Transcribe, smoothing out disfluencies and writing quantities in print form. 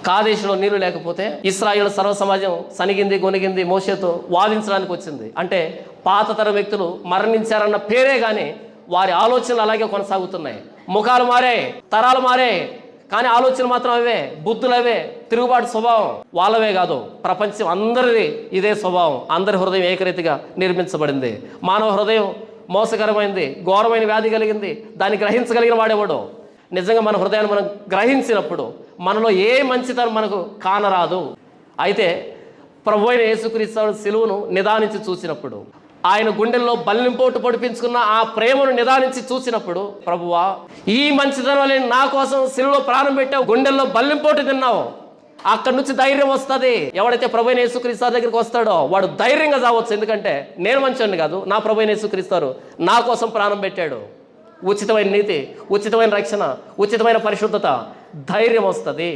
కాదేశంలో నీళ్లు లేకపోతే ఇశ్రాయేలు సర్వ సమాజం సనిగింది గొనిగింది మోషేతో వాదించడానికి వచ్చింది. అంటే పాత తరం వ్యక్తులు మరణించారన్న పేరే కానీ వారి ఆలోచనలు అలాగే కొనసాగుతున్నాయి. ముఖాలు మారాయి, తరాలు మారాయి, కానీ ఆలోచనలు మాత్రం అవే, బుద్ధులు అవే, తిరుగుబాటు స్వభావం వాళ్ళవే కాదు, ప్రపంచం అందరిది ఇదే స్వభావం. అందరి హృదయం ఏకరీతిగా నిర్మించబడింది. మానవ హృదయం మోసకరమైంది, ఘోరమైన వ్యాధి కలిగింది. దాన్ని గ్రహించగలిగిన వాడేవాడు. నిజంగా మన హృదయాన్ని మనం గ్రహించినప్పుడు మనలో ఏ మంచితనం మనకు కానరాదు. అయితే ప్రభు అయిన యేసుక్రీస్తు సిలువను నిదానించి చూసినప్పుడు, ఆయన గుండెల్లో బల్లింపోటు పొడిపించుకున్న ఆ ప్రేమను నిదానించి చూసినప్పుడు, ప్రభువా ఈ మంచితనం వల్ల నా కోసం సిలువలో ప్రాణం పెట్టావు, గుండెల్లో బల్లింపోటు తిన్నావు, అక్కడి నుంచి ధైర్యం వస్తుంది. ఎవడైతే ప్రభు అయిన యేసుక్రీస్తు దగ్గరికి వస్తాడో వాడు ధైర్యంగా చావచ్చు. ఎందుకంటే నేను మంచోడిని కాదు, నా ప్రభు అయిన యేసుక్రీస్తు నా కోసం ప్రాణం పెట్టాడు. ఉచితమైన నీతి, ఉచితమైన రక్షణ, ఉచితమైన పరిశుద్ధత, ధైర్యం వస్తుంది.